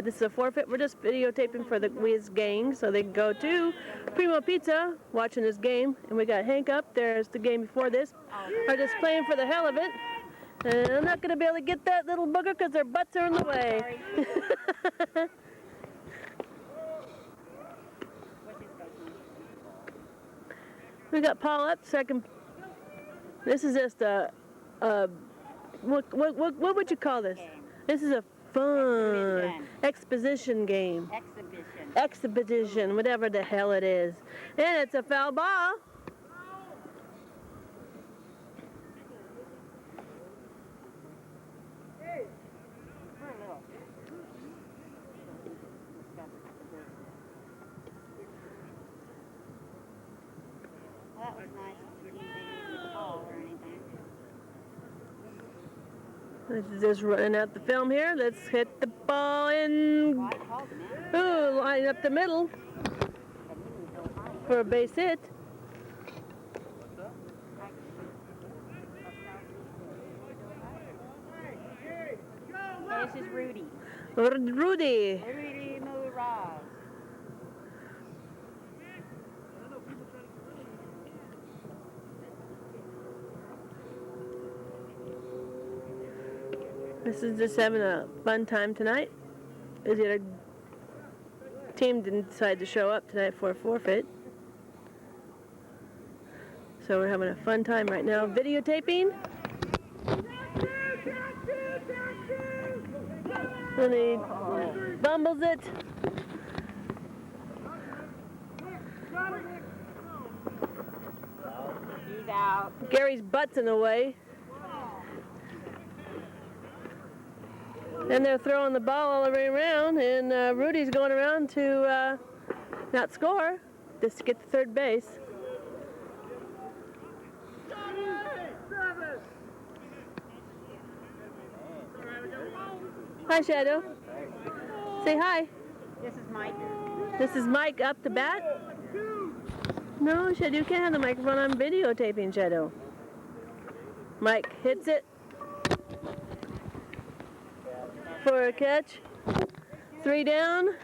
this is a forfeit. We're just videotaping for the Wheezegang so they can go to Primo Pizza watching this game. And we got Hank up. There's the game before this. Are just playing for the hell of it. And I'm not going to be able to get that little booger because their butts are in the way. We got Paul up second. This is just a what would you call this? This is a fun exposition game. Exhibition, whatever the hell it is. And it's a foul ball. That was nice. You didn't get the ball or anything. This is just running out the film here. Let's hit the ball in. Ooh, line up the middle for a base hit. This is Rudy. Rudy. Rudy Muraz. This is just having a fun time tonight. The other team didn't decide to show up tonight for a forfeit. So we're having a fun time right now videotaping. And he bumbles it. He's out. Gary's butt's in the way. And they're throwing the ball all the way around, and Rudy's going around to not score, just to get to third base. Hi, Shadow. Say hi. This is Mike. This is Mike up to bat. No, Shadow, you can't have the microphone. I'm videotaping, Shadow. Mike hits it. For a catch. 3 down.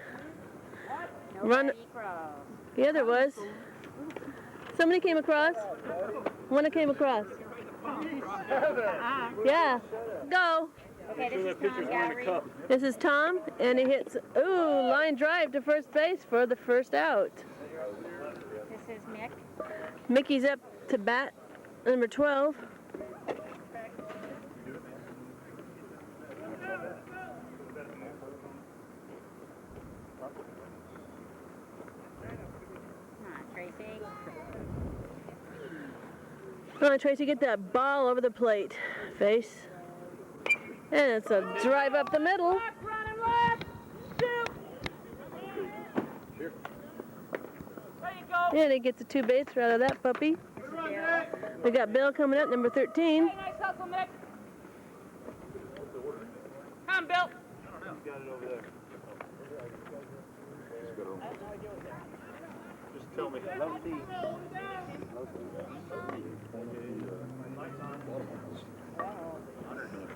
Run. Yeah, there was. Somebody came across. One that came across. Yeah. Go. Okay, this is Tom Gallery. This is Tom, and he hits, ooh, line drive to first base for the first out. This is Mick. Mickey's up to bat, number 12. Tracy. Come on, Tracy, get that ball over the plate. Face. And it's a drive up the middle. And he gets a 2 baser out of that puppy. We got Bill coming up, number 13. Hey, nice hustle, Nick. Come on, Bill. He's got it over there. Just tell me.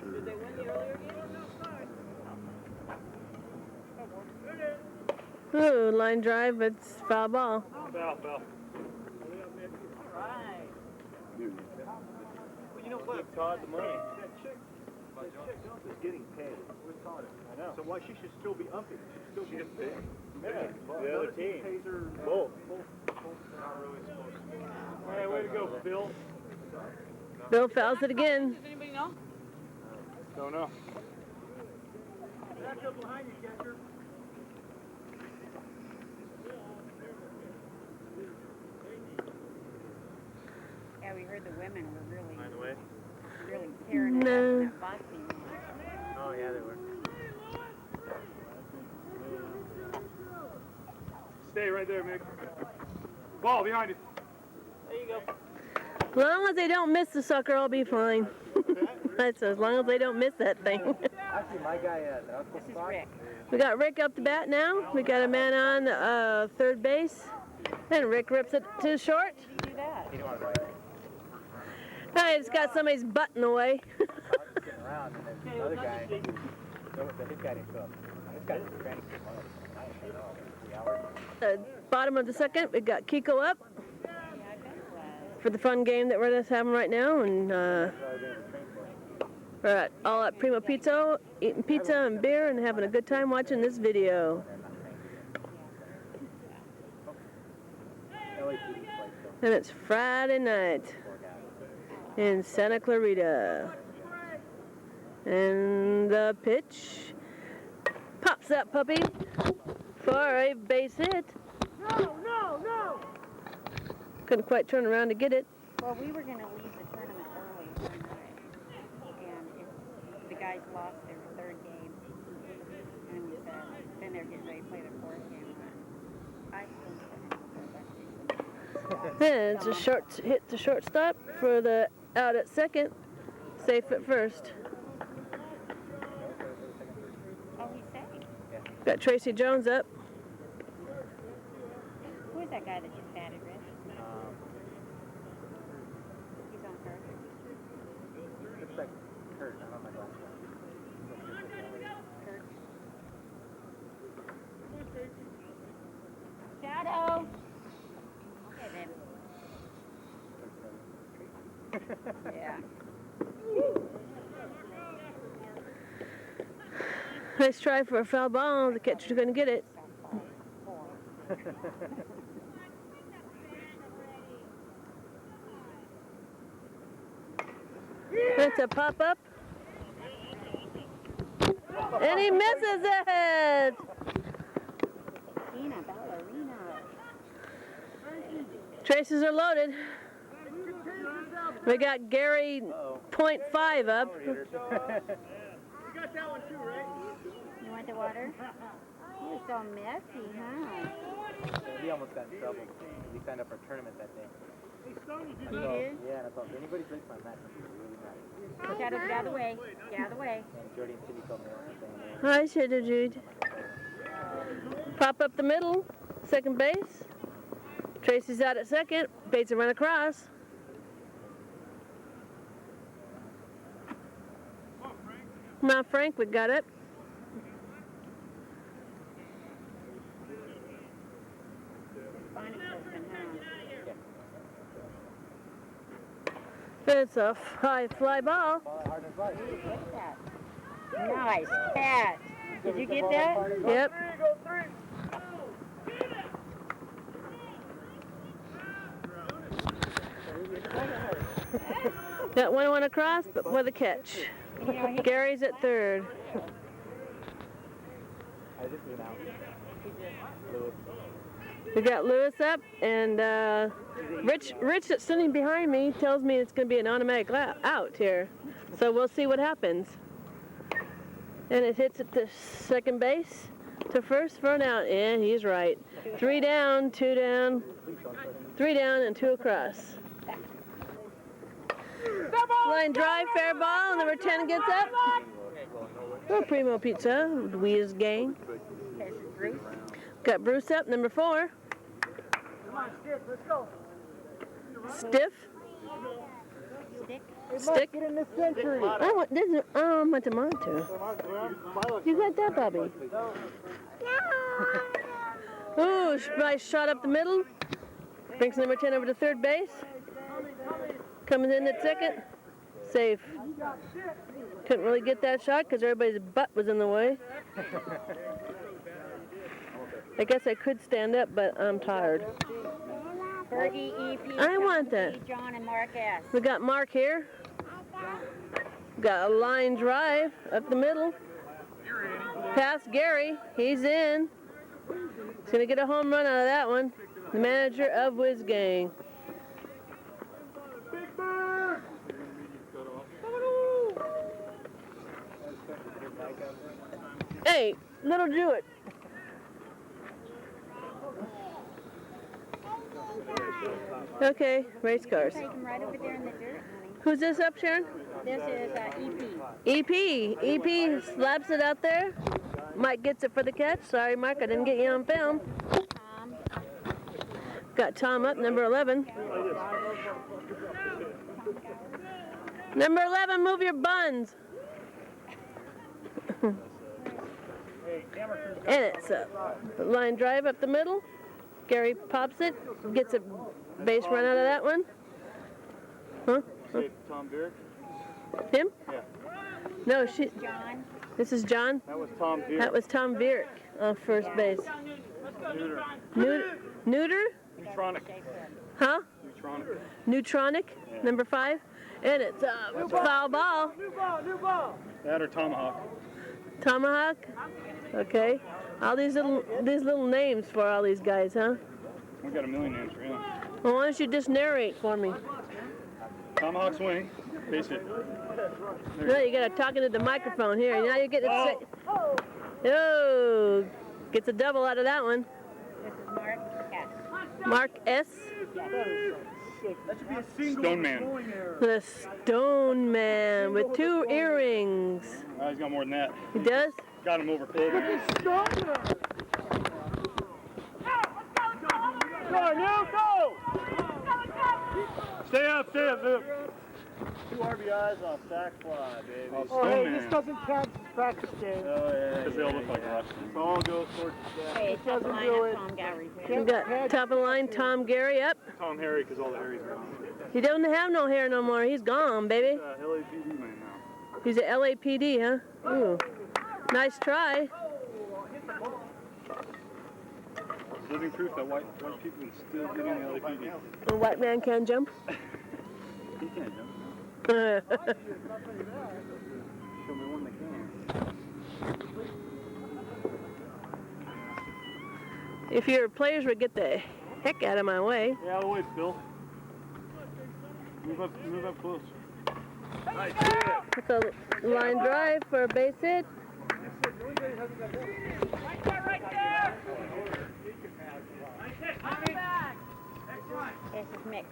Did they win the earlier game? Ooh, line drive, it's foul ball. Foul. All right. Well, you know what? Give Todd the money. That chick is getting paid. With Todd. I know. So why she should still be umping? She should still get paid. Yeah, the other team pays her both. Not really supposed to. All right, way to go, Bill. Bill fouls it again. Does anybody know? Don't know. Back up behind you, catcher. Yeah, we heard the women were really, By the way. really tearing it up in that boxing match. Oh, yeah, they were. Stay right there, Mick. Ball behind you. There you go. As long as they don't miss the sucker, I'll be fine. That's as long as they don't miss that thing. Actually, my guy This is Rick. We got Rick up to bat now. We got a man on third base. And Rick rips it to short. Did he do that? he don't want to write it. I just got somebody's butt in the way. Getting around, and then the other guy, his guy didn't show up. got training for months. I know. 3 hours. The bottom of the second, we got Kiko up Yeah, I bet it was. for the fun game that we're just having right now, and That's what I was going to train for. we're all at Primo Pizza, eating pizza and beer and having a good time watching this video. And it's Friday night in Santa Clarita. And the pitch pops that puppy for a base hit. No! Couldn't quite turn around to get it. Well, we were going to leave the tournament early one night, and the guys lost their third game, and we said, then they're getting ready to play their fourth game. I And it's a short hit to shortstop for the out at second, safe at first. Oh, he's safe. Got Tracy Jones up. Who is that guy that just batted, Rich? He's on first. Looks like Kurt. I don't know my glasses. Kurt. Shadow. Okay, then. Yeah. Nice try for a foul ball. The catcher couldn't get it. That's a pop up. And he misses it. Tina, ballerina. Traces are loaded. We got Gary .5 up. You got that one too, right? You want the water? You're so messy, huh? He almost got in trouble. He signed up for a tournament that day. He did? Yeah, that's all. If anybody breaks my match, I'm really mad. Shadow, get out of the way. Get out of the way. And Jordy and Cindy told me one thing. Hi, Shadow Jude. Pop up the middle, second base. Tracy's out at second. Bates a run across. Come on, Frank, we got it. Find it, Kristen, It's a high fly ball. Hard and fly. What's that? Nice catch. Did you get that? Yep. Got one across, but with a catch. Gary's at third. I just went out. We got Lewis up, and Rich that's sitting behind me tells me it's going to be an automatic out here. So we'll see what happens. And it hits at the second base to first for an out. And he's right. 3 down, 2 down, 3 down, and 2 across. Line drive, fair ball, number 10 gets up. For Primo Pizza, Wheezegang. There's Bruce. Got Bruce up, number 4. Come on, Stiff, let's go. Stiff. Stick. Get in this century. I want this. I want to monitor. You got that, Bobby? Ooh, nice shot up the middle. Brings number 10 over to third base. Coming in at second. Safe. Couldn't really get that shot because everybody's butt was in the way. I guess I could stand up, but I'm tired. Fergie, EP, I want that. John, John, and Mark S. We got Mark here. Got a line drive up the middle. Past Gary. He's in. He's going to get a home run out of that one. The manager of Wheezegang. Hey, little Jewett. Okay, race cars. Take him right over there in the dirt, honey. Who's this up, Sharon? This is EP. EP slaps it out there. Mike gets it for the catch. Sorry, Mike, I didn't get you on film. Tom. Got Tom up, number 11. Number 11, move your buns. And it's a line drive up the middle. Gary pops it, gets a base run out of that one. Huh? Say Tom Beer? Him? Yeah. No, she. John. This is John. That was Tom Beer. That was Tom Vierick on first base. Neuter? Neutronic. Huh? Neutronic. Neutronic, Yeah. number 5. And it's a foul ball. New ball. That or Tomahawk. Tomahawk. Okay. All these little names for all these guys, huh? We got a million names for him. Well, why don't you just narrate for me? Tomahawk swing. Base hit. No, you gotta talk into the microphone here. Now you get to say. Oh, gets a double out of that one. This is Mark S. Mark S. That should be a single Stone Man. throwing error. The Stone Man with 2 earrings. He's got more than that. He does? Got him over Colby. Stoner. Go, New, go! Stay up, Luke. 2 RBIs on sack fly, baby. Oh, Oh, hey, Stone this Man. doesn't count as practice game. Oh, yeah. Because they all look like us. All goes towards the sack. Hey, top of doesn't line do up it. Tom Gowry's We got top of the line Tom Gary up. Tom Harry, because all the Harry's gone. He doesn't have no hair no more. He's gone, baby. LAPD man now. He's at LAPD, huh? Ooh. Nice try. Living proof that white people can still get in the LAPD. A white man can't jump. He can't jump. If Show me one that can. your players would get the heck out of my way. Yeah, out of the way, Phil. Move up close. It's a line drive for a base hit. This is Mick.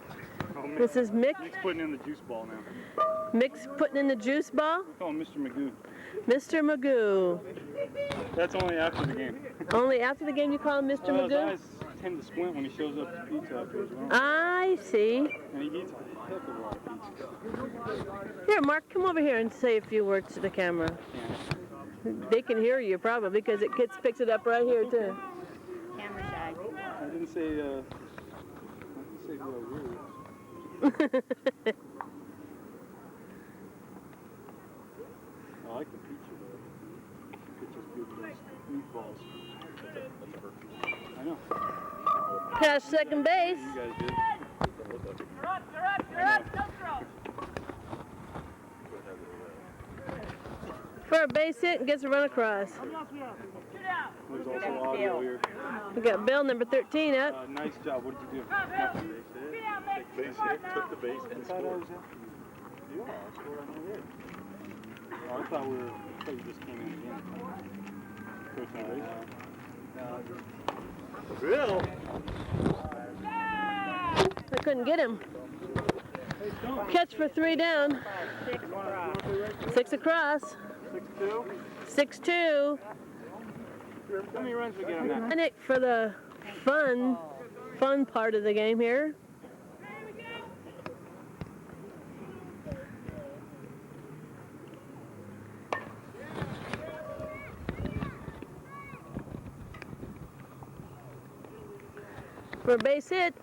Oh, Mick. This is Mick. Mick's putting in the juice ball now. Mick's putting in the juice ball. Call him Mr. Magoo. Mr. Magoo. That's only after the game. Only after the game you call him Mr. His Magoo? eyes tend to squint when he shows up to pizza after his run. I see. And he eats a heck of a lot of pizza. Here, Mark, come over here and say a few words to the camera. They can hear you probably because it gets picks it up right here too. Camera shy. I didn't say who I really was. I like the pizza though. Pizza's good with those meatballs. I know. Pass second base. You guys did. For a base hit and gets a run across. There's also audio here. We got Bill number 13 up. Nice job. What did you do? Base hit, took the base and I thought I scored. was after you. Yeah, I scored on your head. Oh, I thought you just came in again. Coach on base? Bill! I couldn't get him. Catch for 3 down. 6 across. 6-2. 6-2. How many runs we get on that? Nick for the fun part of the game here. For a base hit,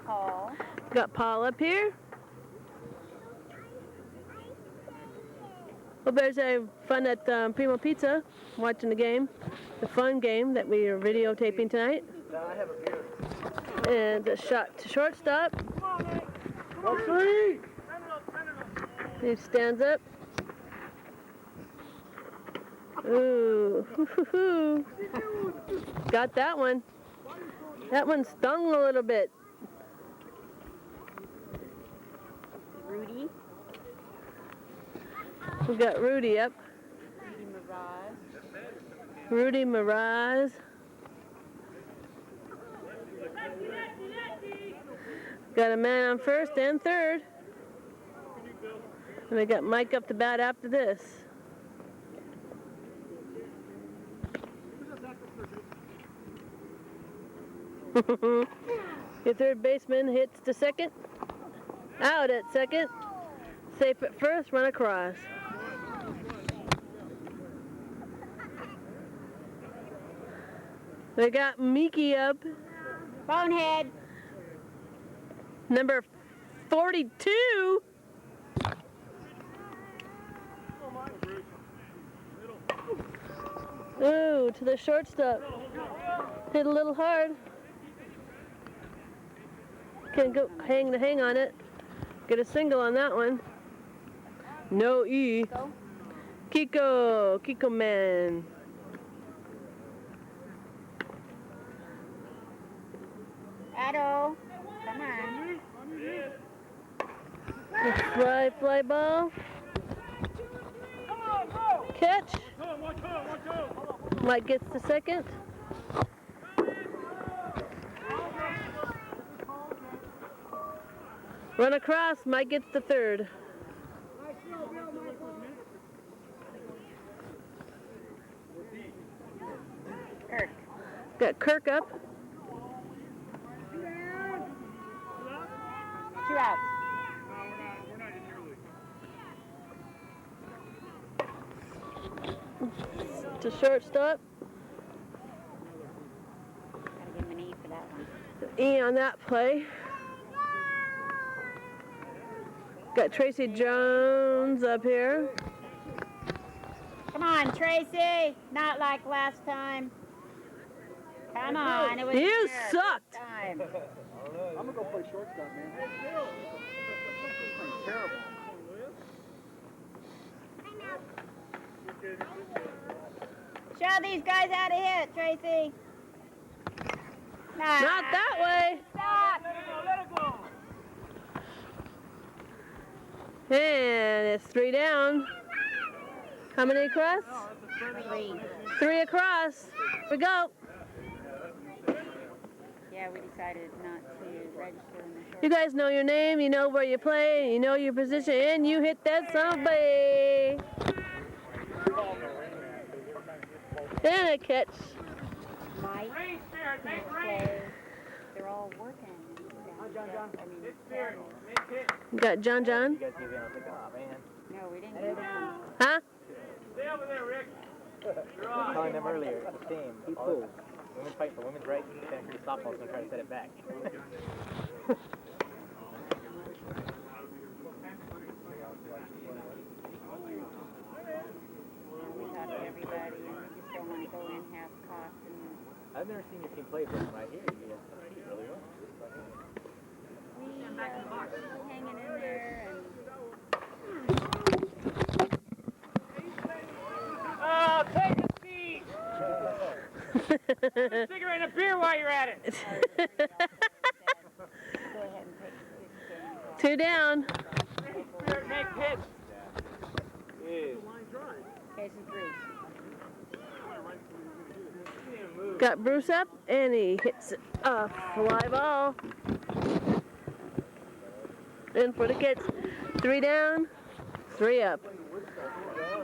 Paul. got Paul up here. Hope there's a fun at Primo Pizza, watching the game, the fun game that we are videotaping tonight. I have a beer. And a shot to shortstop. Go 3! He stands up. Ooh, hoo-hoo-hoo. Got that one. That one stung a little bit. Rudy. We got Rudy up. Rudy Mirage. Rudy Miraz. Got a man on first and third. And we got Mike up to bat after this. Your third baseman hits to second. Out at second. Safe at first, run across. We got Miki up. Bonehead. Number 42. Ooh, to the shortstop. Hit a little hard. Can go hang on it. Get a single on that one. No E. Kiko man. Addo. Come on. Fly ball. Catch. Mike gets the second. Run across. Mike gets the third. Kirk. Got Kirk up. 2 outs. To shortstop. Gotta give him an E for that one. E on that play. Got Tracy Jones up here. Come on, Tracy. Not like last time. Come on. It was You fair sucked. this time. I'm gonna go play shortstop, man. Terrible. Show these guys how to hit, Tracy. Nah. Not that way. Stop. And it's 3 down. How many across? 3. 3 across. Here we go. Yeah, we decided not to register in the short. You guys know your name, you know where you play, you know your position, and you hit that somebody. And a catch. Mike, can't play. They're all working. Got John. You guys give in, I was like, oh man. No, we didn't give them. Huh? Stay over there, Rick. You're I was on. telling them earlier, it's a shame. Women fight for women's rights, then for the softball's gonna try to set it back. We talked to everybody, and we just don't want to go in half cocked. I've never seen your team play, but right here, you guys compete really well. We're hanging in there, and Oh, take a seat. Cigarette and a beer while you're at it. go ahead and take this game. 2 down. Make pitch. Jason Bruce. Got Bruce up, and he hits a fly ball. In for the kids. 3 down, 3 up.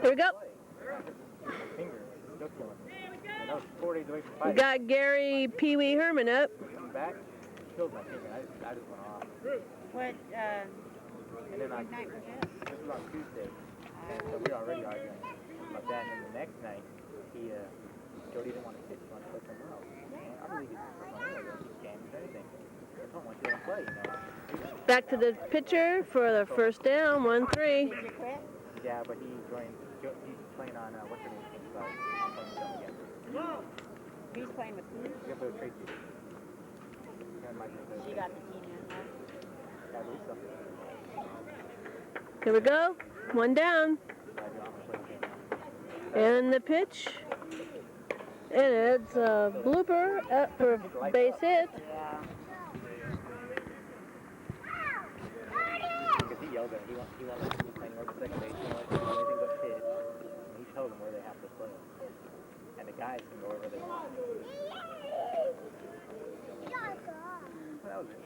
Here we go. Finger, still killing me. And that was 4 days away from We fighting. got Gary Pee Wee Herman up. Come back, killed my finger. I just went off. What, And then what night was this? this was on Tuesday. And so we were already arguing about that. And then the next night, Jody didn't want to pitch. He wanted to play somewhere else. I believe he's first one anyway. Don't keep games or anything. I don't want you to play, you know. Back to the pitcher for the first down, 1-3. Did you quit? Yeah, but he's playing on, what's her name? I'm playing with him again. He's playing with who? He's going to play with Tracy. She got the team in, huh? Yeah, I believe so. Here we go. 1 down. And the pitch. And it's a blooper for base hit. Yeah. Because he yelled at him. He wanted to be playing over second base. He wanted to do anything but pitch. And he told them where they have to play. And the guys can go wherever they want. Well, that was it.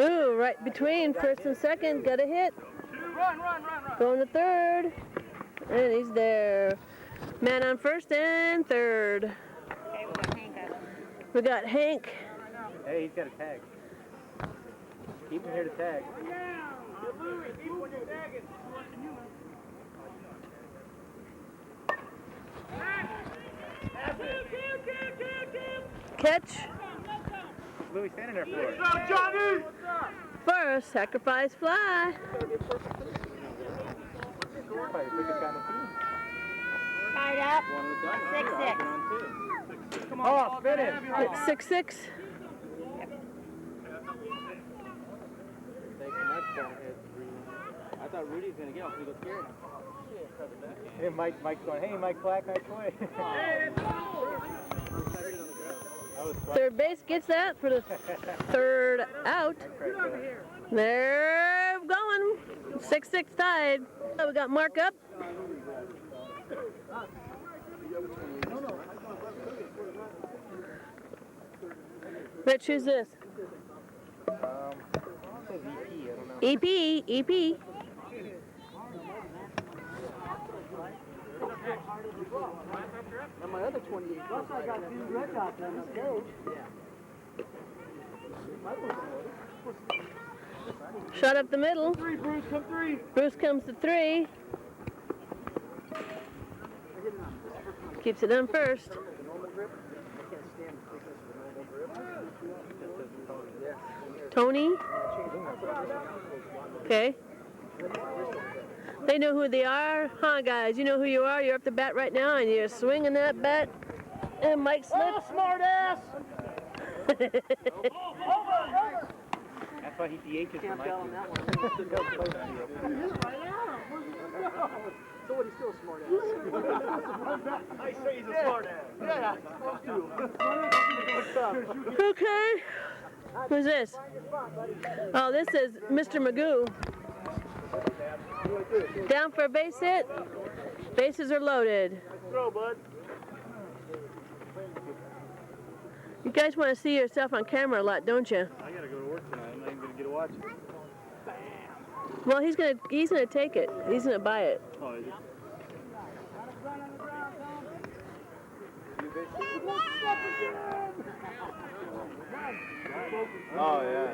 Ooh, right between first and second. Got a hit. Run. Going to third. And he's there. Man on first and third. Okay, we got Hank up. We got Hank. Hey, he's got a tag. Keep him here to tag. Catch What are we standing there for? Go, Johnny! for a sacrifice fly. Probably the quickest guy on the team. Tied up. 6-6. Come Oh, spin it. It's 6-6. I thought Rudy was going to get him, so he got scared. And Mike's going, hey, Mike Black, nice play. Third base gets that for the third out. They're going. 6-6 tied. So we got Mark up. Rich, who's this? It says EP, I don't know. EP. And my other 28. Plus I got 2 red dots on the stage. Shot up the middle. 3, Bruce, come 3. Bruce comes to 3. Keeps it on first. Tony. Okay. They know who they are. Huh, guys? You know who you are. You're up the bat right now, and you're swinging that bat. And Mike slips. Smart ass! That's why he DHs for Mike. So what, he's still a smart ass. I say he's a smart ass. Yeah, supposed to. Okay. Who's this? Oh, this is Mr. Magoo. Down for a base hit. Bases are loaded. Throw, bud. You guys want to see yourself on camera a lot, don't you? I gotta go to work tonight. I'm not even gonna get to watch it. Well, he's gonna take it. He's gonna buy it. Oh, is it? Oh, yeah.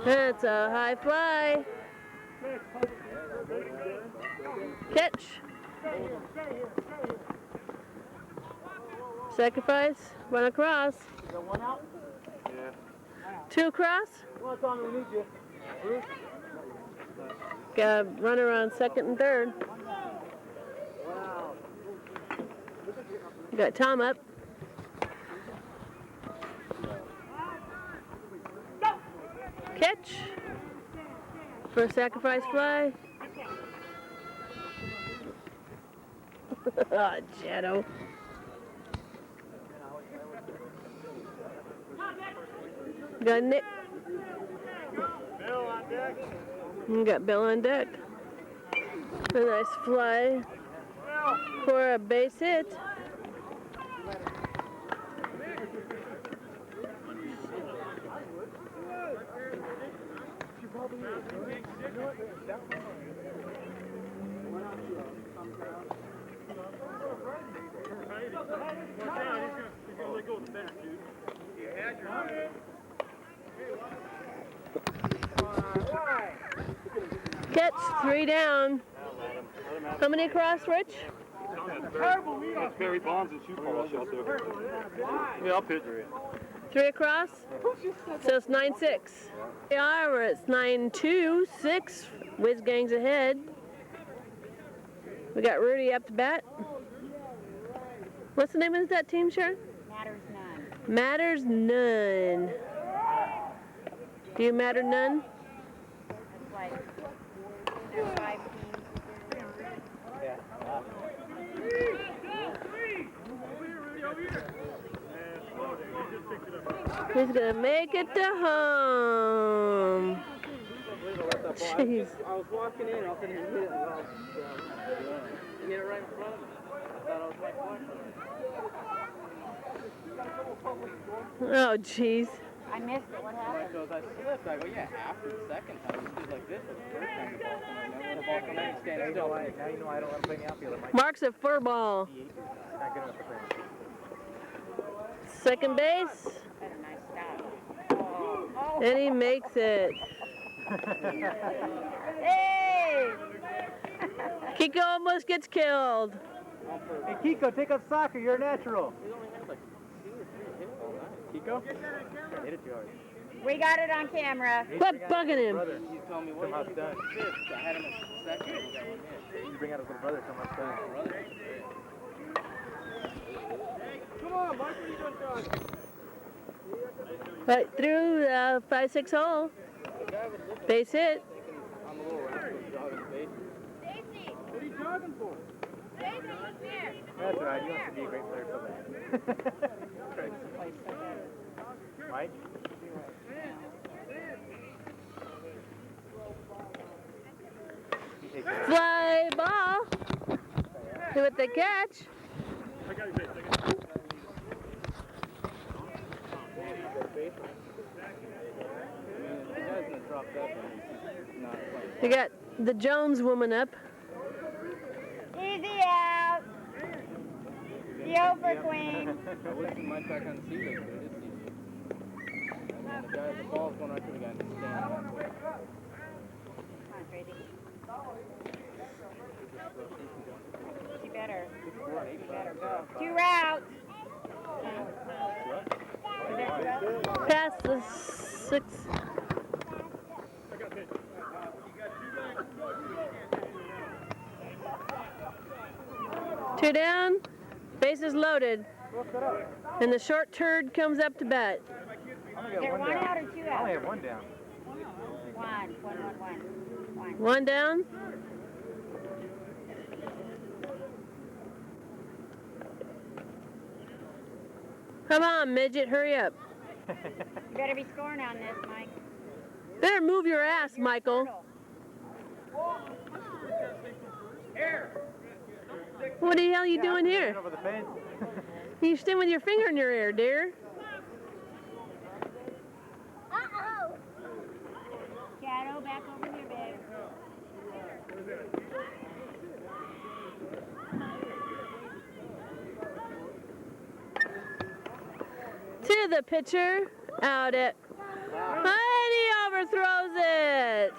That's a high fly. Catch. Sacrifice. Run across. Yeah. 2 across. Well, it's on, we need you. Got a runner on second and third. Got Tom up. Catch for a sacrifice fly. Oh, Jetto. Got Nick. Bill on deck. We got Bill on deck. A nice fly for a base hit. Catch, 3 down. How many across, Rich? That's Barry Bonds and shoe polish out there. Yeah, I'll picture it. 3 across. So it's 9-6. We are, it's 9-2-6. Wheezegang's ahead. We got Rudy up to bat. What's the name of that team, Sharon? Matters none. Matters none. Do you matter none? It's like there's 5 teams. Yeah. Who's gonna make it to home? Jeez. I was walking in, I'll finish hit it. Hit it right in front of me. I thought I was my Oh, jeez. I missed it. What happened? So as I slipped, I go, yeah, after the second time, it was like this was the first time the ball came out. The ball came out and Now standing you know still. why. Now you know why I don't want to play in the outfield. Mike Mark's a fur ball. DHs. Not good enough for playing. Second base, That's a nice stop. and he makes it. Hey! Kiko almost gets killed. Hey, Kiko, take up soccer. You're a natural. He's only had like 2 or 3 hits all night. Kiko? I hit it too hard. We got it on camera. Quit bugging him. He's telling me, what Somehow did you done. do? I had him at second. He got 1 hit. You bring out his little brother so much time. Brother. Come on, Mike, what are you doing, John? Right through the 5-6 hole. The guy was looking, Base hit. thinking on the little ramp, he was jogging the base. What are you jogging for? That's all right. You want to be a great player so bad. Mike? You take care. Fly ball. With the catch. I got your base, I got your base. The guy's gonna drop that one. He's not playing. You got the Jones woman up. Easy out. The over queen. I wish we might back on the seat like this season. And then the guy, the ball's going right to the guy in the stand. Come on, Tracy. She better. She better go. 2 routes. Is there 2 routes? Past the 6. Two down. Bases loaded. And the short turd comes up to bat. I'm Is gonna there get 1 one out down. or 2 I only out? have 1 down. 1. 1 down. Come on, midget, hurry up. You better be scoring on this, Mike. Better move your ass, Michael. What the hell are you doing here? Over the fence. You stand with your finger in your ear, dear. Shadow, back over here, babe. To the pitcher, out it. And he overthrows it.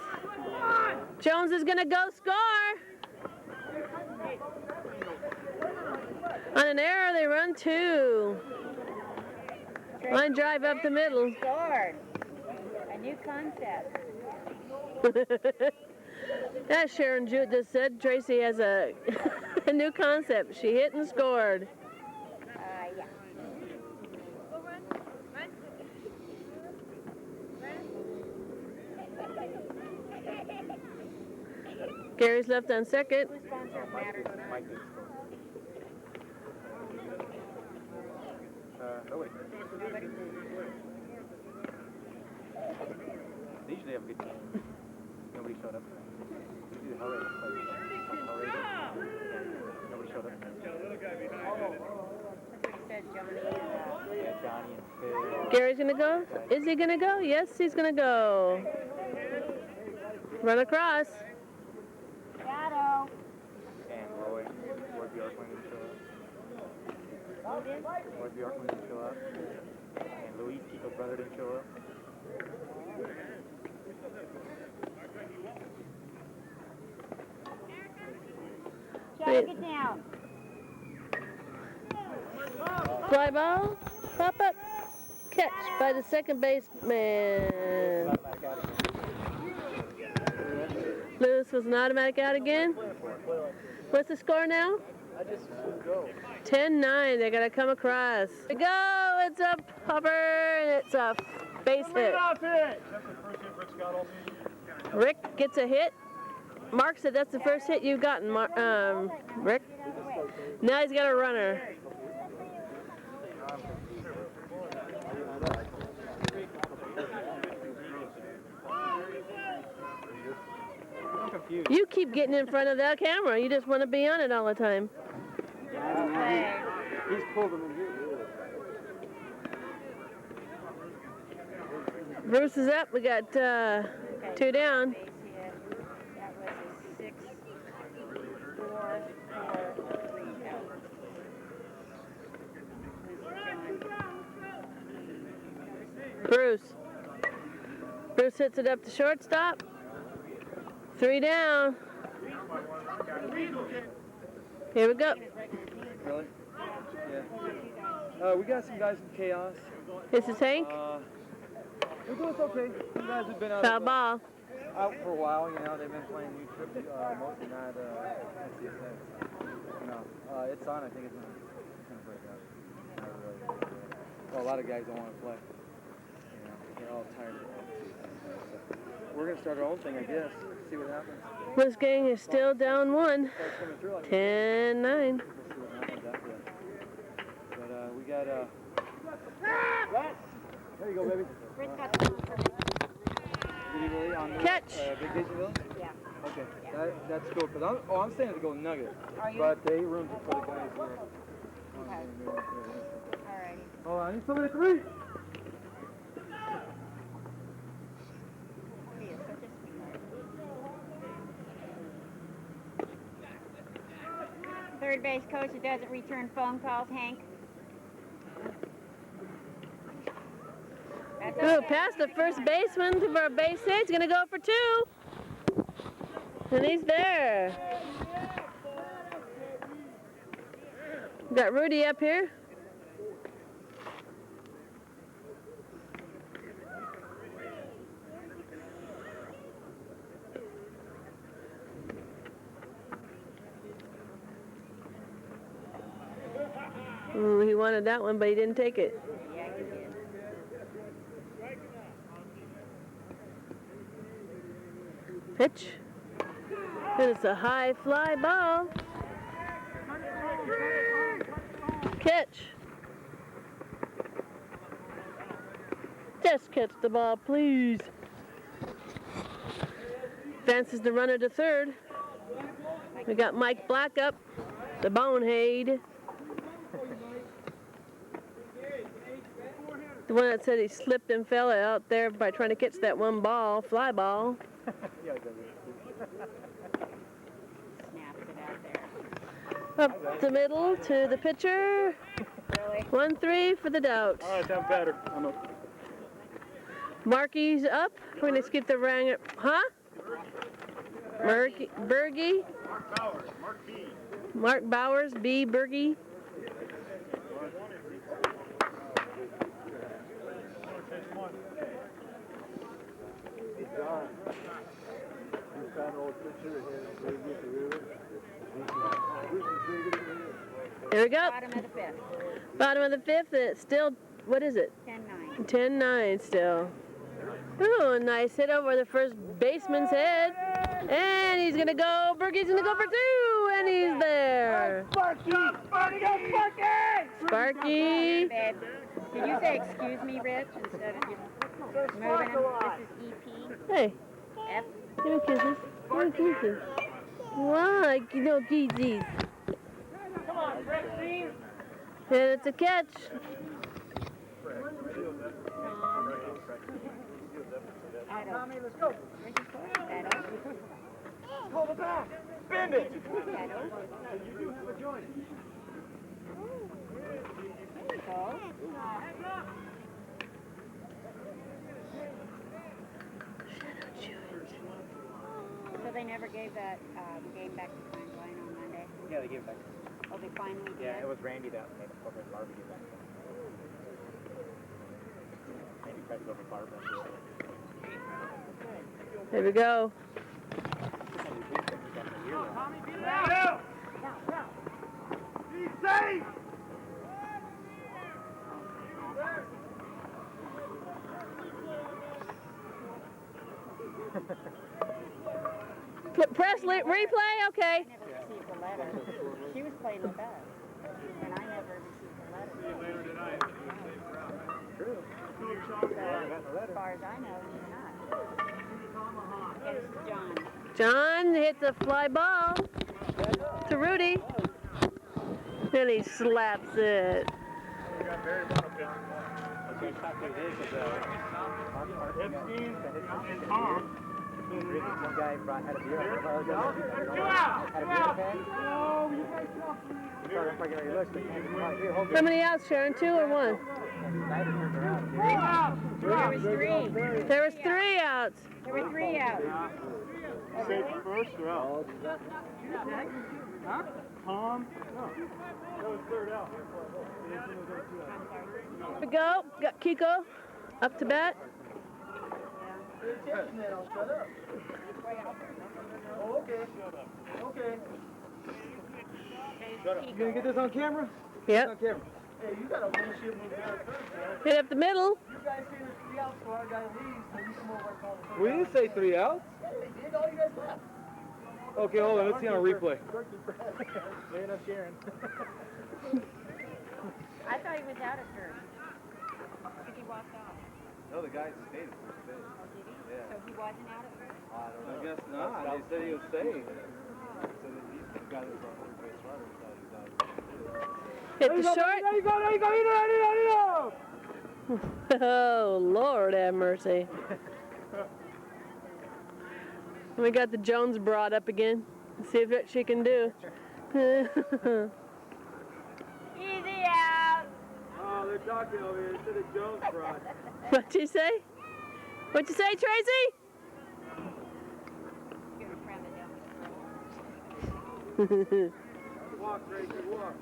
Jones is gonna go score. On an error, they run 2. Line drive up the middle. Scored. A new concept. As Sharon Jute just said, Tracy has a, a new concept. She hit and scored. Yeah. Gary's left on second. Whose sponsor matters? Mike did score. Nobody. Nobody. They usually have a good team. Nobody showed up. Usually Hell Raiders play. Nobody showed up. That's what he said, Johnny. Yeah, Johnny and Phil. Gary's gonna go? Is he gonna go? Yes, he's gonna go. Run across. Shadow. And Lloyd Bjorkman didn't show up. Lloyd Bjorkman didn't show up. And Luis, Kiko's brother, didn't show up. Shadow, get down. Fly ball. Pop up. Catch by the second baseman. Lewis was an automatic out again. What's the score now? 10-9. They gotta come across. There we go. It's a popper and it's a base hit. Rick gets a hit. Mark said that's the first hit you've gotten, Rick. Now he's got a runner. I'm confused. You keep getting in front of that camera. You just want to be on it all the time. He's pulled him in here. Bruce is up. We got 2 down. Base hit. That was a 6, 4, 3 out. Bruce. Bruce hits it up to shortstop. 3 down. Here we go. Really? Yeah. We got some guys from Chaos. This is Hank. They're doing okay. Some guys have been Foul ball. out for a while, you know. They've been playing new trip, mostly not CSS. No, it's on. I think it's gonna break up. Not really. Well, a lot of guys don't want to play. You know, they're all tired of it. So we're gonna start our own thing, I guess. See what happens. Wheezegang is still down 1. Starts coming through like 10-9. We'll see what happens after that. But we got there you go, baby. Rick got the one for me. Did he really on Catch. Big Dieselville? Yeah. Okay, that's cool. Cause I'm staying at the Golden Nugget. Are you? But they rooms are for the guys here. Okay. Alrighty. Oh, I need somebody to read. He is such a sweetheart. Third base coach that doesn't return phone calls, Hank. That's Ooh, okay. past the first baseman to our base hit. He's gonna go for 2. And he's there. We got Rudy up here. Ooh, he wanted that one, but he didn't take it. Yeah, he did. Pitch. And it's a high fly ball. Catch. Just catch the ball, please. Advances the runner to third. We got Mike Black up, the bonehead. The one that said he slipped and fell out there by trying to catch that one ball, fly ball. Snaps it out there. Up the middle to the pitcher. Really? 1-3 for the Doubt. All right, I'm better. I'm up. Marky's up. We're going to skip the rang. Huh? Bergie. Mark Bowers, Mark B. Mark Bowers, B. Bergie. John. You found an old picture of him at the river. There we go. Bottom of the 5th. Bottom of the 5th. And it's still, what is it? 10-9. 10-9 still. Ooh, nice hit over the first baseman's head. And he's going to go. Bergie's going to go for 2. And he's there. Sparky! Sparky. Babe, did you say excuse me, Rich, instead of just moving him? This is EP. Hey, F. give me kisses. Give me kisses. Why? No kisses. Come on, Rexy! And it's a catch. Tommy, let's go. Hold it back! Bend it! You do have a joint. There you go. So they never gave that game back to Pine Line on Monday? Yeah, they gave it back. Oh, they finally did? Yeah, it was Randy that made a corporate barbecue back then. Randy tried to go for Barbara. There we go. Tommy, get it out! Be safe! Press replay? Okay. I never received a letter. She was playing with us, and I never received a letter. See you later tonight. True. So, as far as I know, he's not. Okay, this is John. John hits a fly ball to Rudy. Then he slaps it. Epstein and Tom. One guy had a beer. How many outs, Sharon? 2 or 1? There was 3. There was 3 outs. There were 3 out. Safe first or out? Huh? Tom? No. That was third out. Here we go. Got Kiko up to bat. Oh, okay. Okay. Shut up. You gonna get this on camera? Yep. On camera. Hey, you got a bullshit move there first, man. Hit up the middle. You guys say there's 3 outs for our guy leaves, so you come over and call the. We didn't say 3 outs. Yeah, they did. All you guys left. Okay, hold on. Let's see on a replay. Laying up Sharon. I thought he was out at first. I think he walked off. No, the guy stayed at first base. Oh, did he? Yeah. So he wasn't out at first? I don't know. I guess not. They said he was safe. So he's the guy that's on third base runner. He thought he was out. Hit the short. There you go, there you go, there you go. Oh, Lord have mercy. We got the Jones broad up again. Let's see what she can do. Easy out. Oh, they're talking over here. Instead of Jones brought. What'd you say? What'd you say, Tracy? Give a friend a dummy. Walk, Tracy, walk.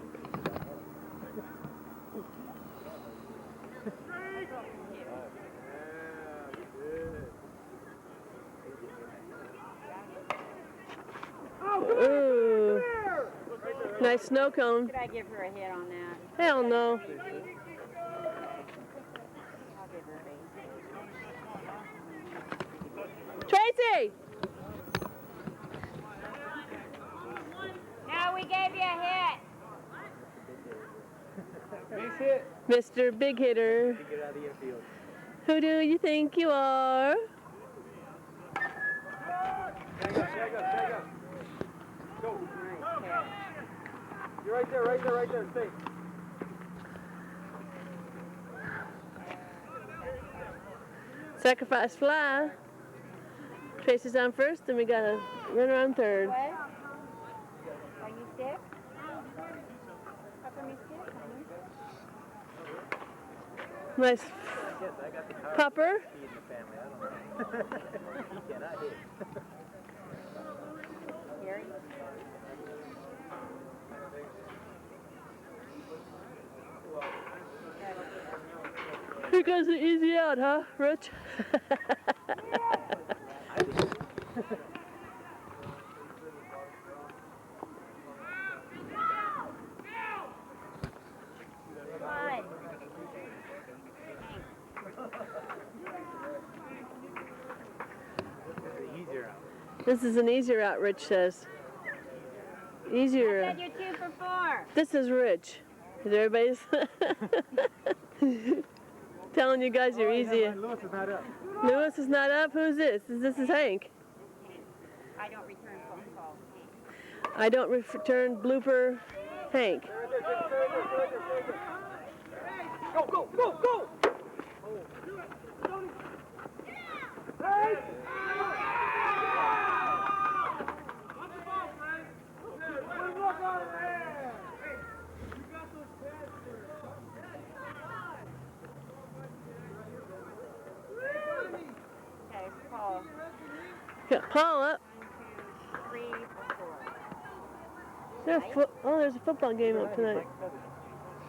Ooh. Nice snow cone. Could I give her a hit on that? Hell no. I'll give her a Tracy! No, we gave you a hit. Base hit. Mr. Big Hitter. Get out of the infield. Who do you think you are? Tag up. Go. Nice catch. You're right there. Stay. Sacrifice fly. Tracy's on first, and we got a runner on third. What? Are you sick? How come you sick, honey? Nice Yes, I got the power popper. key in the family. I don't know. He cannot hit. Gary? Here goes the easy out, huh, Rich? What? Easier out. This is an easier out, Rich says. Easier. I said you're 2 for 4. This is Rich. Is everybody's telling you guys you're easy. Lewis is not up. Lewis is not up. Who's this? This is Hank. I don't return phone calls. I don't return blooper Hank. Go. Okay, Paul. Got Paul up. 3 for 4. There's a football game up tonight. Is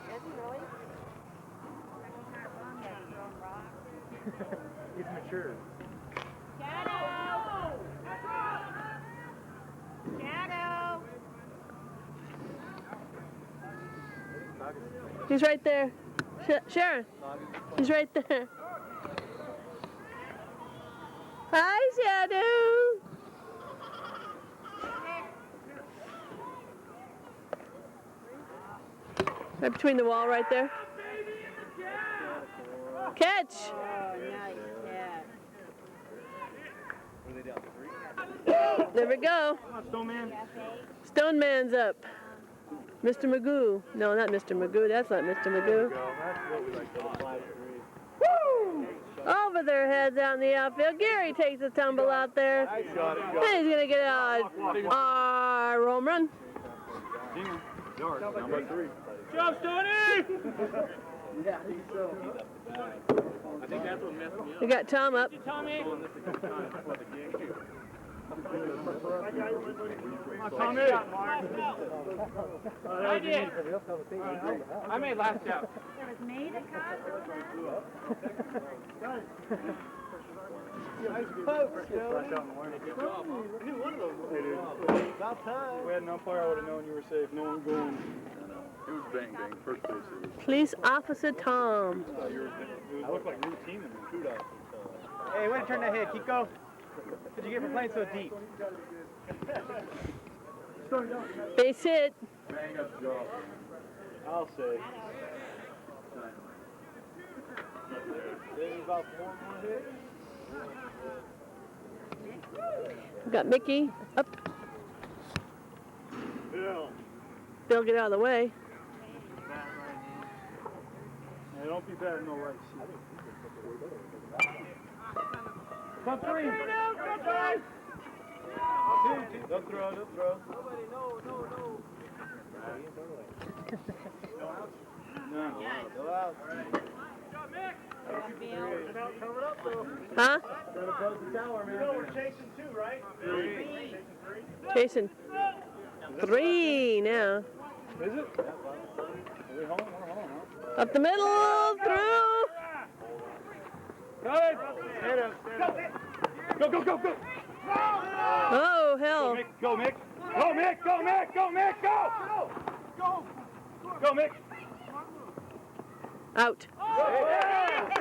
he really? Yeah, throwing rocks. He's mature. Shadow! Shadow! He's right there. Sharon. He's right there. Hi, Shadow. Right between the wall right there. Catch. Oh, nice catch. What are they down? 3? There we go. Come on, Snowman. Stone Man's up. Mr. Magoo. No, not Mr. Magoo. That's not Mr. Magoo. That's what we like to apply to. Woo! Over their heads out in the outfield. Gary takes a tumble out there. Got it. And he's going to get a home run. Number 3. Job, Stoney! Yeah, I think so. I think that's what messed me up. We got Tom up. Tommy! Tommy. I did. I made last job. There was made a cut. About time. If we had an umpire, I would have known you were safe. No one going. It was bang bang, first base it was. Police Officer Tom. It looked like routine in the shootout. Hey, way to turn that head, Kiko. What'd you get for playing so deep? Base hit. Bang up job. I'll say. About 4 more hits. We got Mickey up. Bill, get out of the way. Yeah, don't be bad, no right. Come three. Don't throw, don't throw. No. Go out. Huh? We're chasing 2, right? 3. Chasing 3 now. Is it? Are we home? We're home, huh? Up the middle, through. Got it! Hit him. Go, go, go, go! Oh, hell. Go, Mick! Go, Mick! Go, Mick! Go, Mick! Go! Go! Go, Mick! Out.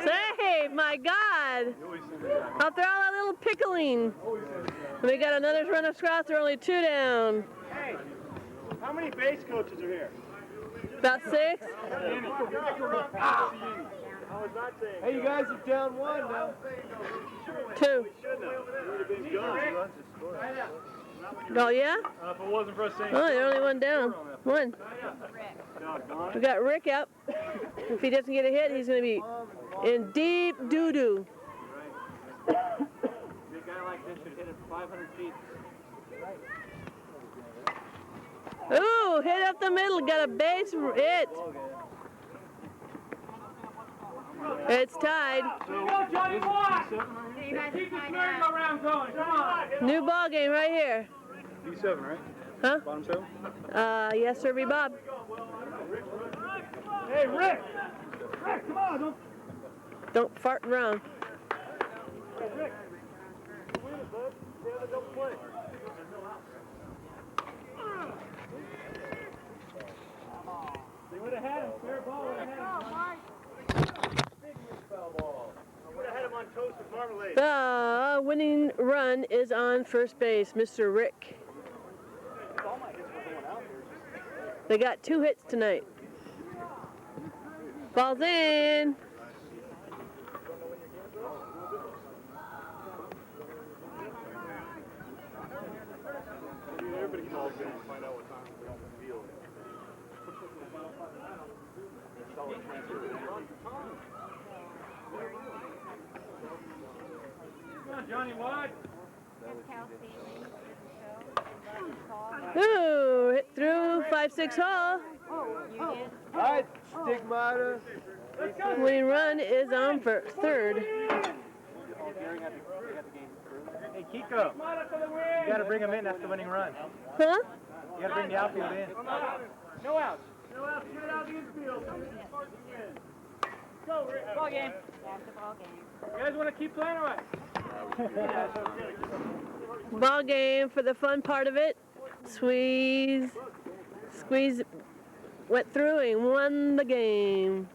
Save, my God. After all that little pickling. We got another run of scratch. We're only 2 down. Hey, how many base coaches are here? About 6. I was not saying. Hey, you guys are down 1 now. 2. Oh, yeah? If it wasn't for us saying... Oh, they're only 1 down. 1. We got Rick out. If he doesn't get a hit, he's going to be in deep doo-doo. A guy like this should hit it 500 feet. Ooh, hit up the middle. Got a base hit. It's tied. Go, Johnny, what? Keep the Around going, come on. New ball game right here. D7, right? Huh? Bottom 7? Yes, sir, Bob. Hey, Rick! Rick, come on! Don't fart around. Hey, Rick. Win it, bud. Stay on the double play. They would have had him. Fair ball would have had him. Would have had him on toast with marmalade. The winning run is on first base, Mr. Rick. All my hits were going out there. They got 2 hits tonight. Ball's in. Everybody calls in and find out what time we're on the field. Come on, Johnny, what? Ooh, hit through 5-6 Hall. All right, Stigmata. Winning run is on third. Hey, Kiko. You gotta bring him in. That's the winning run. Huh? You gotta bring the outfield in. No outs. No outs, get it out of the infield. Go, Rick. Ball game. That's the ball game. You guys want to keep playing or what? Ball game for the fun part of it. Squeeze went through and won the game.